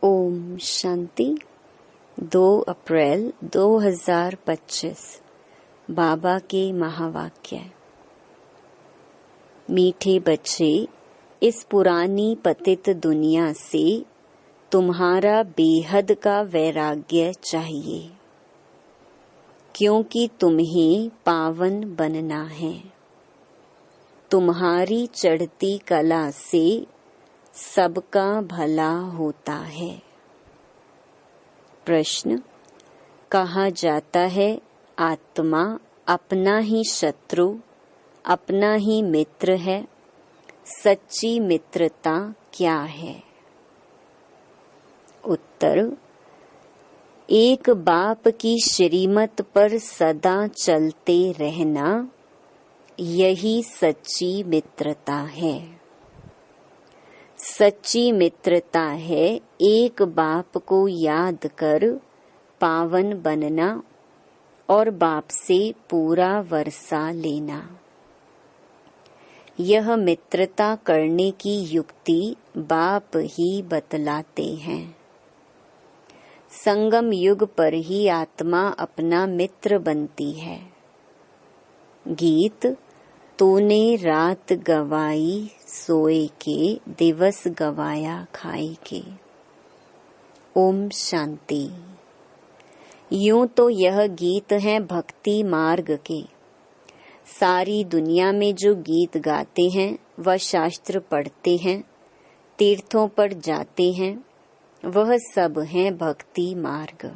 ओम शांति। 2 अप्रैल 2025 बाबा के महावाक्य। मीठे बच्चे, इस पुरानी पतित दुनिया से तुम्हारा बेहद का वैराग्य चाहिए, क्योंकि तुम्हें पावन बनना है। तुम्हारी चढ़ती कला से सबका भला होता है। प्रश्न, कहा जाता है आत्मा अपना ही शत्रु, अपना ही मित्र है। सच्ची मित्रता क्या है? उत्तर, एक बाप की श्रीमत पर सदा चलते रहना, यही सच्ची मित्रता है। सच्ची मित्रता है एक बाप को याद कर पावन बनना और बाप से पूरा वर्षा लेना। यह मित्रता करने की युक्ति बाप ही बतलाते हैं। संगम युग पर ही आत्मा अपना मित्र बनती है। गीत, तूने रात गवाई सोए के, दिवस गवाया खाई के। ओम शांति। यूं तो यह गीत है भक्ति मार्ग के। सारी दुनिया में जो गीत गाते हैं वह शास्त्र पढ़ते हैं, तीर्थों पर जाते हैं, वह सब है भक्ति मार्ग।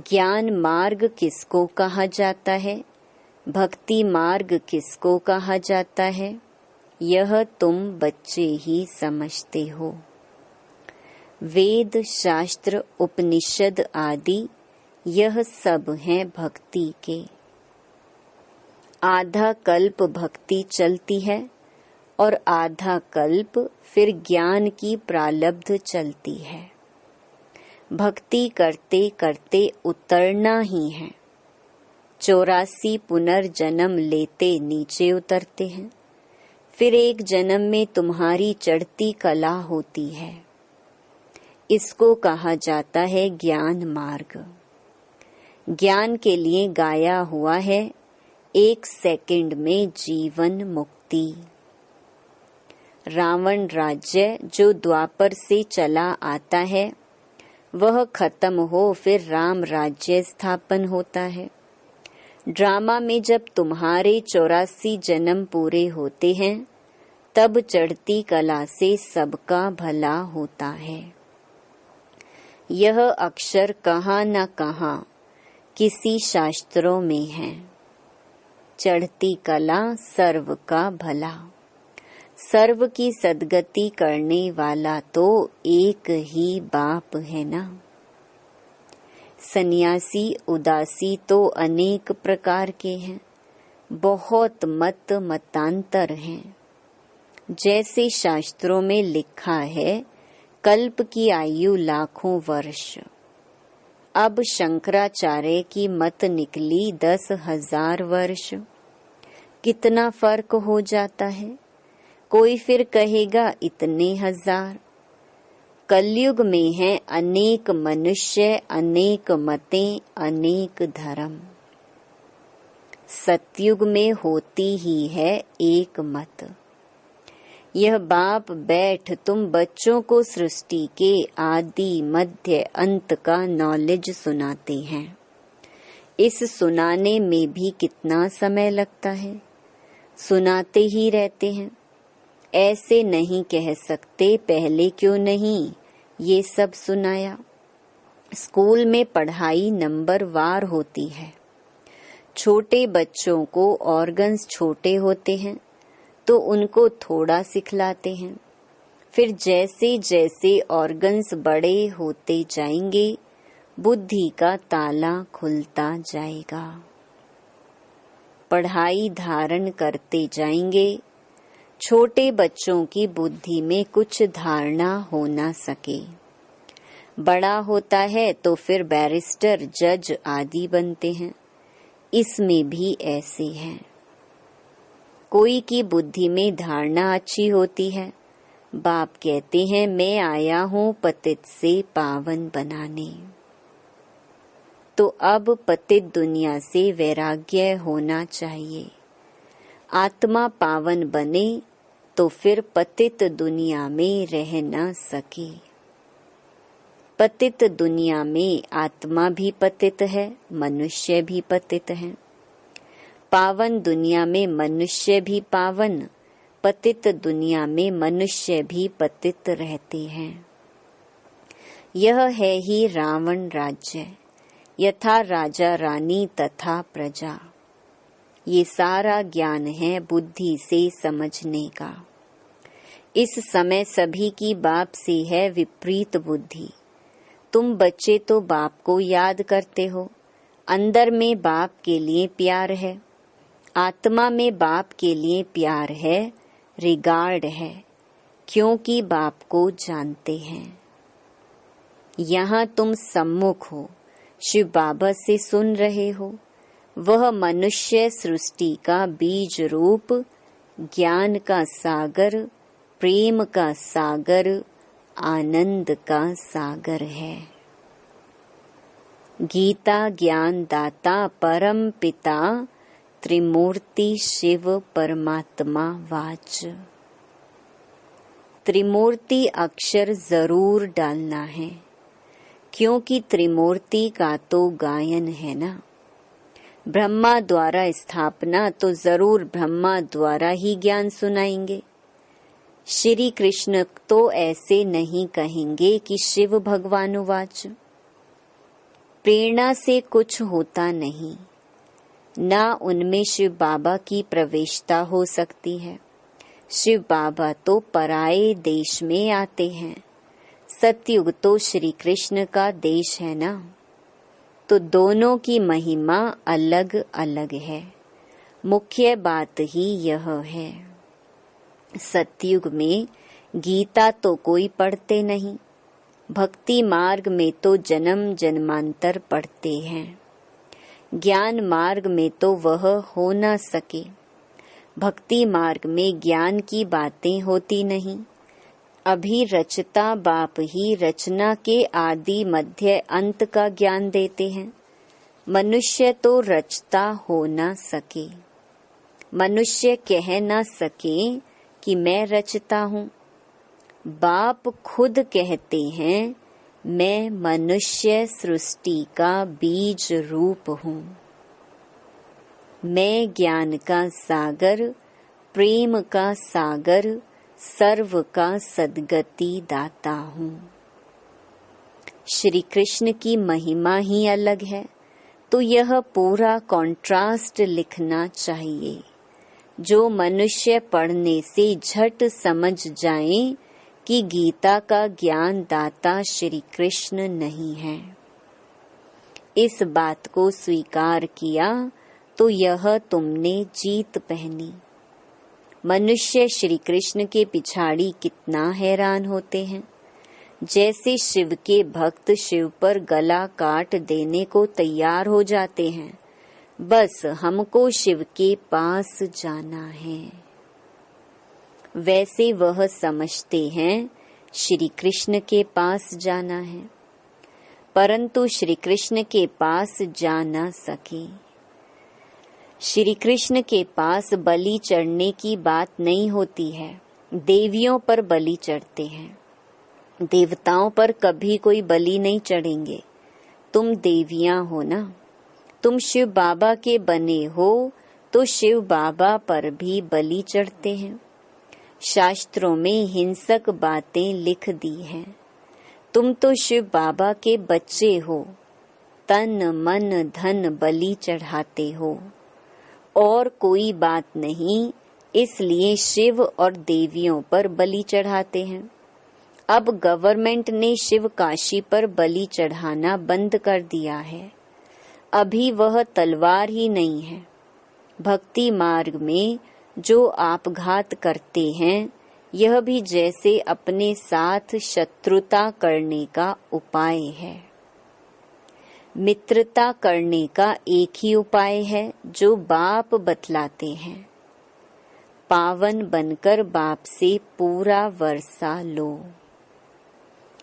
ज्ञान मार्ग किसको कहा जाता है, भक्ति मार्ग किसको कहा जाता है, यह तुम बच्चे ही समझते हो। वेद, शास्त्र, उपनिषद आदि यह सब हैं भक्ति के। आधा कल्प भक्ति चलती है और आधा कल्प फिर ज्ञान की प्रालब्ध चलती है। भक्ति करते करते उतरना ही है। 84 पुनर्जन्म लेते नीचे उतरते हैं। फिर एक जन्म में तुम्हारी चढ़ती कला होती है। इसको कहा जाता है ज्ञान मार्ग। ज्ञान के लिए गाया हुआ है 1 सेकंड में जीवन मुक्ति। रावण राज्य जो द्वापर से चला आता है वह खत्म हो फिर राम राज्य स्थापन होता है। ड्रामा में जब तुम्हारे 84 जन्म पूरे होते हैं तब चढ़ती कला से सबका भला होता है। यह अक्षर कहाँ न कहाँ किसी शास्त्रों में है। चढ़ती कला सर्व का भला। सर्व की सद्गति करने वाला तो एक ही बाप है ना। सन्यासी उदासी तो अनेक प्रकार के हैं, बहुत मतांतर हैं। जैसे शास्त्रों में लिखा है कल्प की आयु लाखों वर्ष। अब शंकराचार्य की मत निकली 10,000 वर्ष। कितना फर्क हो जाता है। कोई फिर कहेगा इतने हजार। कलयुग में है अनेक मनुष्य, अनेक मतें, अनेक धर्म। सतयुग में होती ही है एक मत। यह बाप बैठ तुम बच्चों को सृष्टि के आदि मध्य अंत का नॉलेज सुनाते हैं। इस सुनाने में भी कितना समय लगता है। सुनाते ही रहते हैं। ऐसे नहीं कह सकते पहले क्यों नहीं ये सब सुनाया। स्कूल में पढ़ाई नंबर वार होती है। छोटे बच्चों को ऑर्गन्स छोटे होते हैं तो उनको थोड़ा सिखलाते हैं। फिर जैसे जैसे ऑर्गन्स बड़े होते जाएंगे बुद्धि का ताला खुलता जाएगा। पढ़ाई धारण करते जाएंगे। छोटे बच्चों की बुद्धि में कुछ धारणा हो ना सके। बड़ा होता है तो फिर बैरिस्टर, जज आदि बनते हैं। इसमें भी ऐसे हैं। कोई की बुद्धि में धारणा अच्छी होती है बाप कहते हैं मैं आया हूँ पतित से पावन बनाने। तो अब पतित दुनिया से वैराग्य होना चाहिए। आत्मा पावन बने तो फिर पतित दुनिया में रह न सके। पतित दुनिया में आत्मा भी पतित है, मनुष्य भी पतित है। पावन दुनिया में मनुष्य भी पावन, पतित दुनिया में मनुष्य भी पतित रहते हैं। यह है ही रावण राज्य, यथा राजा रानी तथा प्रजा। ये सारा ज्ञान है बुद्धि से समझने का। इस समय सभी की बाप से है विपरीत बुद्धि। तुम बच्चे तो बाप को याद करते हो, अंदर में बाप के लिए प्यार है, आत्मा में बाप के लिए प्यार है, रिगार्ड है, क्योंकि बाप को जानते हैं। यहाँ तुम सम्मुख हो, शिव बाबा से सुन रहे हो। वह मनुष्य सृष्टि का बीज रूप ज्ञान का सागर, प्रेम का सागर, आनंद का सागर है। गीता ज्ञान दाता परम पिता त्रिमूर्ति शिव परमात्मा वाच। त्रिमूर्ति अक्षर जरूर डालना है, क्योंकि त्रिमूर्ति का तो गायन है ना। ब्रह्मा द्वारा स्थापना तो जरूर ब्रह्मा द्वारा ही ज्ञान सुनाएंगे। श्री कृष्ण तो ऐसे नहीं कहेंगे कि शिव भगवानुवाच। प्रेरणा से कुछ होता नहीं, ना उनमें शिव बाबा की प्रवेशता हो सकती है। शिव बाबा तो पराये देश में आते हैं। सतयुग तो श्री कृष्ण का देश है ना, तो दोनों की महिमा अलग अलग है। मुख्य बात ही यह है। सतयुग में गीता तो कोई पढ़ते नहीं, भक्ति मार्ग में तो जन्म जन्मांतर पढ़ते हैं। ज्ञान मार्ग में तो वह हो न सके। भक्ति मार्ग में ज्ञान की बातें होती नहीं। अभी रचता बाप ही रचना के आदि मध्य अंत का ज्ञान देते हैं। मनुष्य तो रचता हो न सके। मनुष्य कह न सके कि मैं रचता हूँ। बाप खुद कहते हैं मैं मनुष्य सृष्टि का बीज रूप हूँ। मैं ज्ञान का सागर, प्रेम का सागर, सर्व का सद्गति दाता हूँ। श्री कृष्ण की महिमा ही अलग है, तो यह पूरा कॉन्ट्रास्ट लिखना चाहिए, जो मनुष्य पढ़ने से झट समझ जाए कि गीता का ज्ञान दाता श्री कृष्ण नहीं है। इस बात को स्वीकार किया तो यह तुमने जीत पहनी। मनुष्य श्री कृष्ण के पिछाड़ी कितना हैरान होते हैं। जैसे शिव के भक्त शिव पर गला काट देने को तैयार हो जाते हैं, बस हमको शिव के पास जाना है। वैसे वह समझते हैं श्री कृष्ण के पास जाना है, परंतु श्री कृष्ण के पास जा न सके। श्री कृष्ण के पास बलि चढ़ने की बात नहीं होती है। देवियों पर बलि चढ़ते हैं, देवताओं पर कभी कोई बलि नहीं चढ़ेंगे। तुम देवियां हो ना, तुम शिव बाबा के बने हो, तो शिव बाबा पर भी बलि चढ़ते हैं। शास्त्रों में हिंसक बातें लिख दी हैं। तुम तो शिव बाबा के बच्चे हो, तन मन धन बलि चढ़ाते हो। और कोई बात नहीं, इसलिए शिव और देवियों पर बलि चढ़ाते हैं। अब गवर्नमेंट ने शिव काशी पर बलि चढ़ाना बंद कर दिया है। अभी वह तलवार ही नहीं है। भक्ति मार्ग में जो आपघात करते हैं, यह भी जैसे अपने साथ शत्रुता करने का उपाय है। मित्रता करने का एक ही उपाय है जो बाप बतलाते हैं। पावन बनकर बाप से पूरा वर्षा लो।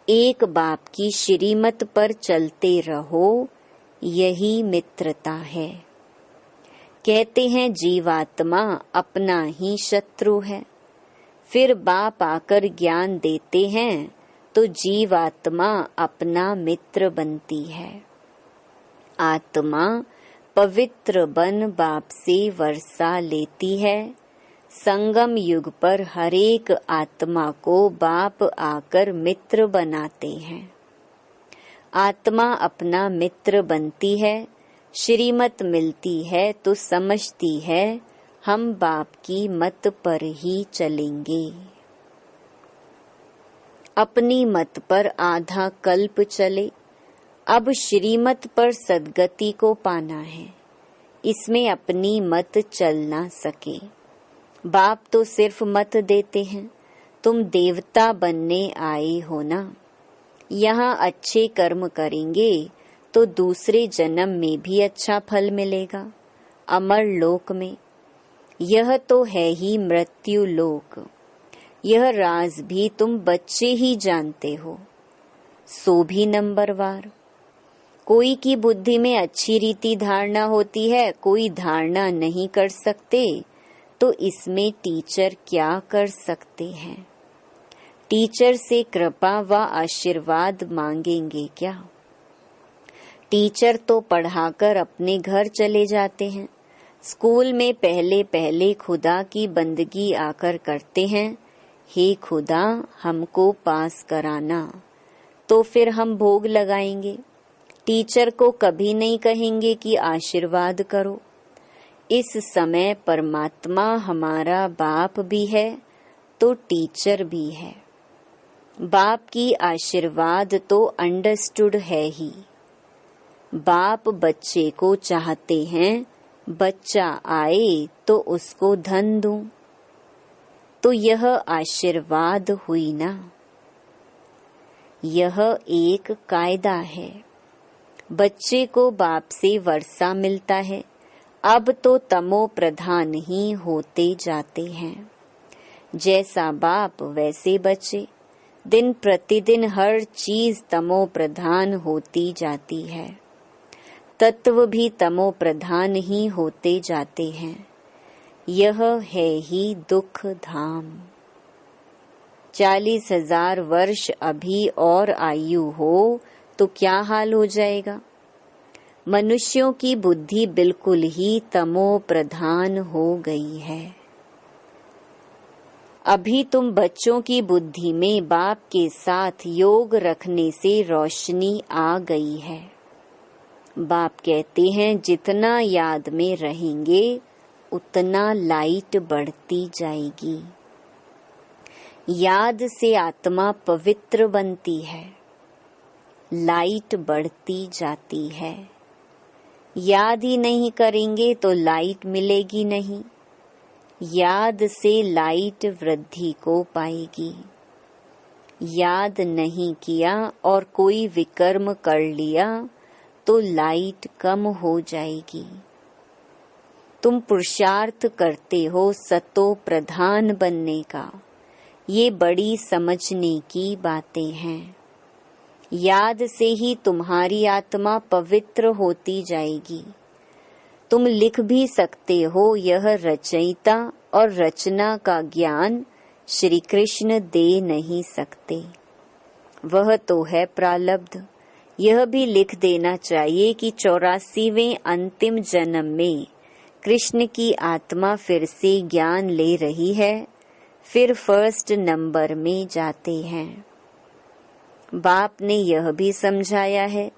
एक बाप की श्रीमत पर चलते रहो, यही मित्रता है। कहते हैं जीवात्मा अपना ही शत्रु है, फिर बाप आकर ज्ञान देते हैं तो जीवात्मा अपना मित्र बनती है। आत्मा पवित्र बन बाप से वर्षा लेती है। संगम युग पर हरेक आत्मा को बाप आकर मित्र बनाते हैं। आत्मा अपना मित्र बनती है, श्रीमत मिलती है तो समझती है हम बाप की मत पर ही चलेंगे। अपनी मत पर आधा कल्प चले, अब श्रीमत पर सद्गति को पाना है, इसमें अपनी मत चल ना सके। बाप तो सिर्फ मत देते हैं, तुम देवता बनने आए हो ना। यहाँ अच्छे कर्म करेंगे तो दूसरे जन्म में भी अच्छा फल मिलेगा, अमर लोक में। यह तो है ही मृत्यु लोक। यह राज भी तुम बच्चे ही जानते हो, सो भी नंबरवार। कोई की बुद्धि में अच्छी रीति धारणा होती है, कोई धारणा नहीं कर सकते, तो इसमें टीचर क्या कर सकते हैं? टीचर से कृपा व आशीर्वाद मांगेंगे क्या? टीचर तो पढ़ाकर अपने घर चले जाते हैं। स्कूल में पहले पहले खुदा की बंदगी आकर करते हैं, हे खुदा हमको पास कराना, तो फिर हम भोग लगाएंगे। टीचर को कभी नहीं कहेंगे कि आशीर्वाद करो। इस समय परमात्मा हमारा बाप भी है तो टीचर भी है। बाप की आशीर्वाद तो अंडरस्टूड है ही। बाप बच्चे को चाहते हैं, बच्चा आए तो उसको धन दूं, तो यह आशीर्वाद हुई ना। यह एक कायदा है। बच्चे को बाप से वर्षा मिलता है, अब तो तमो प्रधान ही होते जाते हैं। जैसा बाप वैसे बच्चे, दिन प्रतिदिन हर चीज तमो प्रधान होती जाती है। तत्व भी तमो प्रधान ही होते जाते हैं। यह है ही दुख धाम। 40,000 वर्ष अभी और आयु हो तो क्या हाल हो जाएगा। मनुष्यों की बुद्धि बिल्कुल ही तमो प्रधान हो गई है। अभी तुम बच्चों की बुद्धि में बाप के साथ योग रखने से रोशनी आ गई है। बाप कहते हैं जितना याद में रहेंगे उतना लाइट बढ़ती जाएगी। याद से आत्मा पवित्र बनती है, लाइट बढ़ती जाती है। याद ही नहीं करेंगे तो लाइट मिलेगी नहीं। याद से लाइट वृद्धि को पाएगी। याद नहीं किया और कोई विकर्म कर लिया तो लाइट कम हो जाएगी। तुम पुरुषार्थ करते हो सतो प्रधान बनने का, ये बड़ी समझने की बातें हैं। याद से ही तुम्हारी आत्मा पवित्र होती जाएगी। तुम लिख भी सकते हो, यह रचयिता और रचना का ज्ञान श्री कृष्ण दे नहीं सकते, वह तो है प्रारब्ध। यह भी लिख देना चाहिए कि 84वें अंतिम जन्म में कृष्ण की आत्मा फिर से ज्ञान ले रही है, फिर फर्स्ट नंबर में जाते हैं। बाप ने यह भी समझाया है,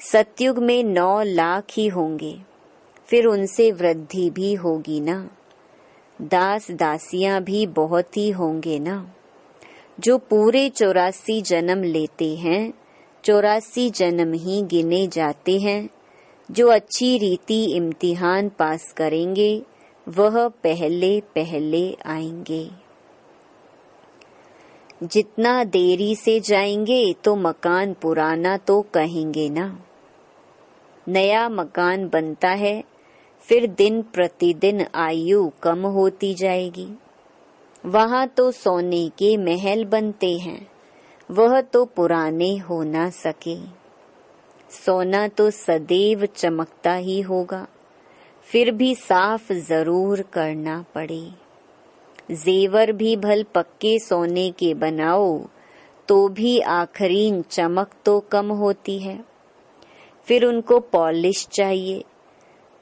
सतयुग में 9 लाख ही होंगे, फिर उनसे वृद्धि भी होगी ना। दास दासियां भी बहुत ही होंगे ना। जो पूरे 84 जन्म लेते हैं, 84 जन्म ही गिने जाते हैं। जो अच्छी रीति इम्तिहान पास करेंगे वह पहले पहले आएंगे। जितना देरी से जाएंगे तो मकान पुराना तो कहेंगे ना। नया मकान बनता है, फिर दिन प्रतिदिन आयु कम होती जाएगी। वहाँ तो सोने के महल बनते हैं, वह तो पुराने हो ना सके। सोना तो सदैव चमकता ही होगा, फिर भी साफ जरूर करना पड़े। जेवर भी भल पक्के सोने के बनाओ तो भी आखिरीन चमक तो कम होती है, फिर उनको पॉलिश चाहिए।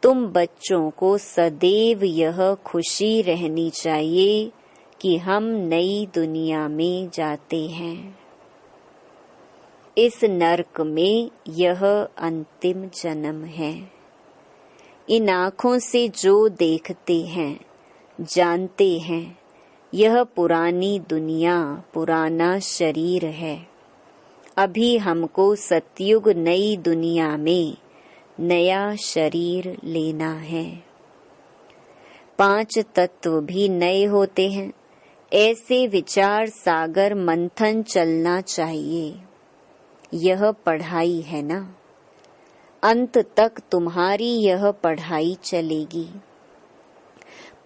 तुम बच्चों को सदैव यह खुशी रहनी चाहिए कि हम नई दुनिया में जाते हैं। इस नरक में यह अंतिम जन्म है। इन आँखों से जो देखते हैं, जानते हैं, यह पुरानी दुनिया, पुराना शरीर है। अभी हमको सतयुग नई दुनिया में नया शरीर लेना है। 5 तत्व भी नए होते हैं, ऐसे विचार सागर मंथन चलना चाहिए। यह पढ़ाई है ना, अंत तक तुम्हारी यह पढ़ाई चलेगी।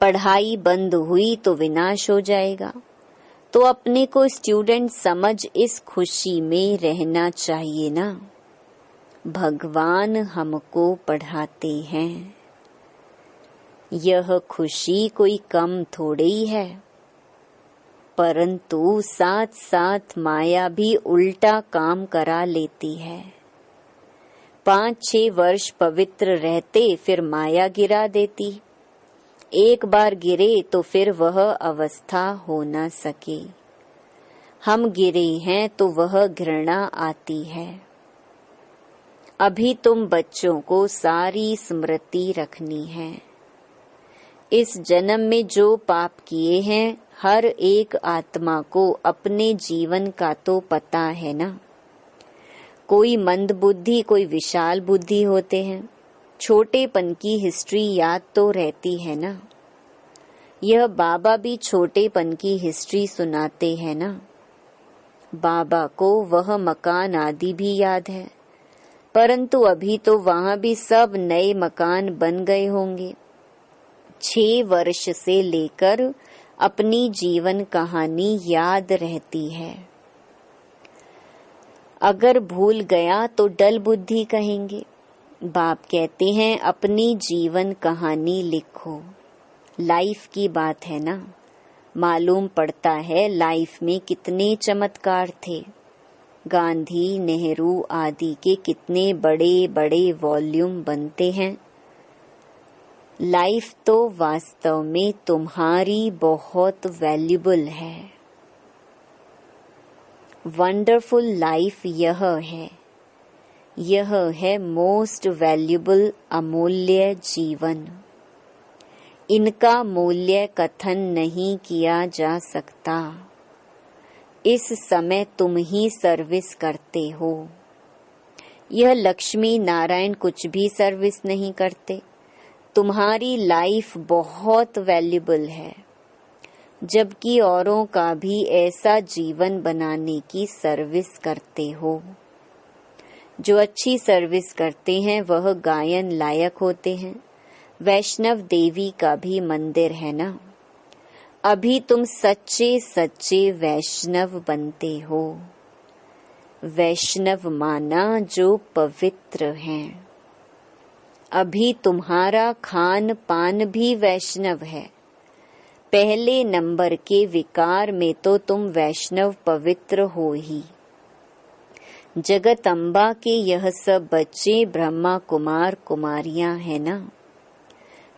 पढ़ाई बंद हुई तो विनाश हो जाएगा, तो अपने को स्टूडेंट समझ इस खुशी में रहना चाहिए ना। भगवान हमको पढ़ाते हैं, यह खुशी कोई कम थोड़ी है। परंतु साथ साथ माया भी उल्टा काम करा लेती है। 5-6 वर्ष पवित्र रहते, फिर माया गिरा देती। एक बार गिरे तो फिर वह अवस्था हो न सके। हम गिरे हैं तो वह घृणा आती है। अभी तुम बच्चों को सारी स्मृति रखनी है। इस जन्म में जो पाप किए हैं, हर एक आत्मा को अपने जीवन का तो पता है ना। कोई मंद बुद्धि, कोई विशाल बुद्धि होते हैं। छोटेपन की हिस्ट्री याद तो रहती है ना। यह बाबा भी छोटेपन की हिस्ट्री सुनाते हैं ना। बाबा को वह मकान आदि भी याद है, परंतु अभी तो वहाँ भी सब नए मकान बन गए होंगे। 6 वर्ष से लेकर अपनी जीवन कहानी याद रहती है। अगर भूल गया तो डल बुद्धि कहेंगे। बाप कहते हैं अपनी जीवन कहानी लिखो। लाइफ की बात है ना। मालूम पड़ता है लाइफ में कितने चमत्कार थे। गांधी, नेहरू आदि के कितने बड़े बड़े वॉल्यूम बनते हैं। लाइफ तो वास्तव में तुम्हारी बहुत वैल्यूबल है। वंडरफुल लाइफ यह है मोस्ट वैल्यूबल, अमूल्य जीवन। इनका मूल्य कथन नहीं किया जा सकता। इस समय तुम ही सर्विस करते हो। यह लक्ष्मी नारायण कुछ भी सर्विस नहीं करते। तुम्हारी लाइफ बहुत वैल्यूबल है, जबकि औरों का भी ऐसा जीवन बनाने की सर्विस करते हो। जो अच्छी सर्विस करते हैं वह गायन लायक होते हैं। वैष्णव देवी का भी मंदिर है ना। अभी तुम सच्चे सच्चे वैष्णव बनते हो। वैष्णव माना जो पवित्र हैं। अभी तुम्हारा खान पान भी वैष्णव है। पहले नंबर के विकार में तो तुम वैष्णव पवित्र हो ही। जगत अम्बा के यह सब बच्चे ब्रह्मा कुमार कुमारियां हैं ना।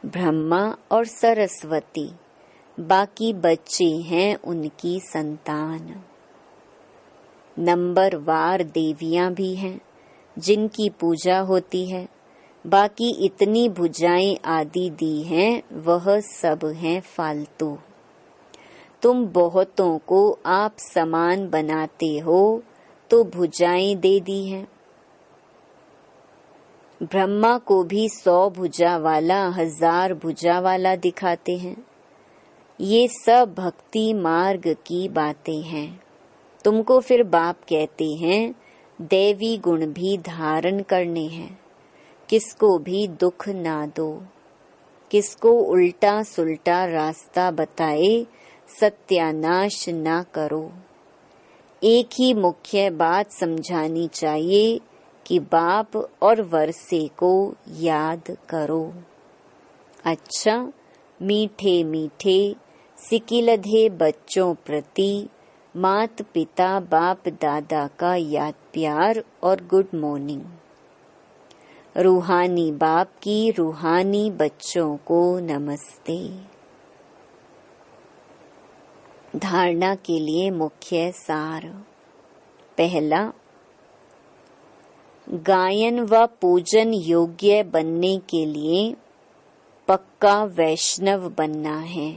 ब्रह्मा और सरस्वती, बाकी बच्चे हैं उनकी संतान। नंबरवार देवियां भी हैं जिनकी पूजा होती है। बाकी इतनी भुजाएं आदि दी हैं, वह सब हैं फालतू। तुम बहुतों को आप समान बनाते हो तो भुजाएं दे दी हैं। ब्रह्मा को भी 100 भुजा वाला, 1000 भुजा वाला दिखाते हैं। ये सब भक्ति मार्ग की बातें हैं। तुमको फिर बाप कहते हैं दैवी गुण भी धारण करने हैं। किसको भी दुख ना दो। किसको उल्टा सुल्टा रास्ता बताए सत्यानाश ना करो। एक ही मुख्य बात समझानी चाहिए कि बाप और वर्षे को याद करो। अच्छा, मीठे मीठे सिकिलधे बच्चों प्रति मात पिता बाप दादा का याद प्यार और गुड मॉर्निंग। रूहानी बाप की रूहानी बच्चों को नमस्ते। धारणा के लिए मुख्य सार। पहला, गायन व पूजन योग्य बनने के लिए पक्का वैष्णव बनना है।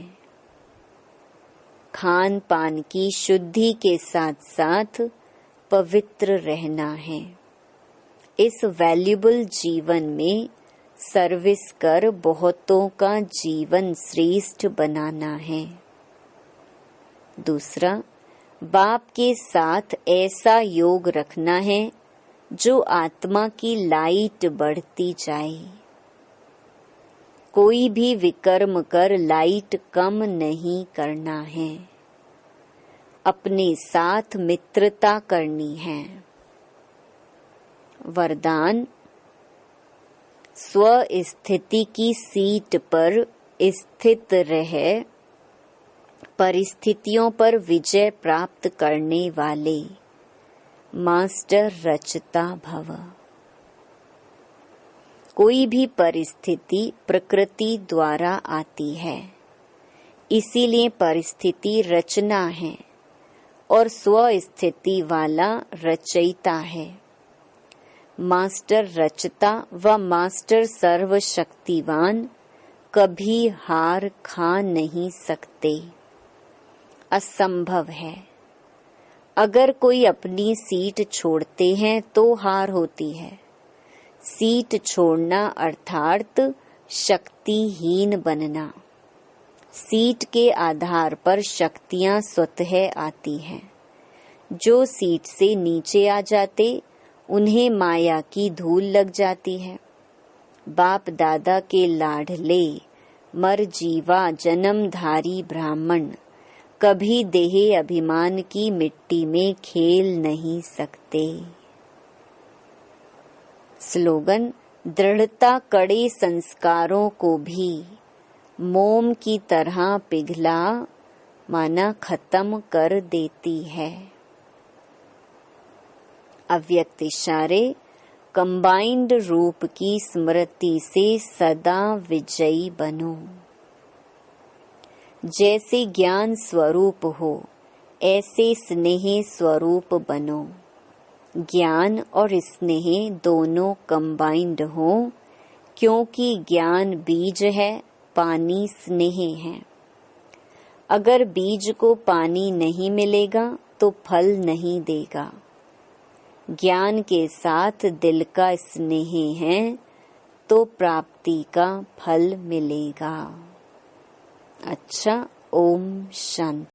खान पान की शुद्धि के साथ साथ पवित्र रहना है। इस वैल्यूबल जीवन में सर्विस कर बहुतों का जीवन श्रेष्ठ बनाना है। दूसरा, बाप के साथ ऐसा योग रखना है जो आत्मा की लाइट बढ़ती जाए। कोई भी विकर्म कर लाइट कम नहीं करना है। अपने साथ मित्रता करनी है। वरदान, स्व स्थिति की सीट पर स्थित रह परिस्थितियों पर विजय प्राप्त करने वाले मास्टर रचता भव। कोई भी परिस्थिति प्रकृति द्वारा आती है, इसीलिए परिस्थिति रचना है और स्व स्थिति वाला रचयिता है। मास्टर रचता व मास्टर सर्वशक्तिवान कभी हार खा नहीं सकते, असंभव है। अगर कोई अपनी सीट छोड़ते हैं तो हार होती है। सीट छोड़ना अर्थात शक्तिहीन बनना। सीट के आधार पर शक्तियां स्वतः आती हैं। जो सीट से नीचे आ जाते उन्हें माया की धूल लग जाती है। बाप दादा के लाडले मर जीवा जन्मधारी ब्राह्मण कभी देह अभिमान की मिट्टी में खेल नहीं सकते। स्लोगन, दृढ़ता कड़े संस्कारों को भी मोम की तरह पिघला माना खत्म कर देती है। अव्यक्त इशारे, कंबाइंड रूप की स्मृति से सदा विजयी बनो। जैसे ज्ञान स्वरूप हो ऐसे स्नेह स्वरूप बनो। ज्ञान और स्नेह दोनों कंबाइंड हो, क्योंकि ज्ञान बीज है, पानी स्नेह है। अगर बीज को पानी नहीं मिलेगा तो फल नहीं देगा। ज्ञान के साथ दिल का स्नेह है तो प्राप्ति का फल मिलेगा। अच्छा, ओम शांति।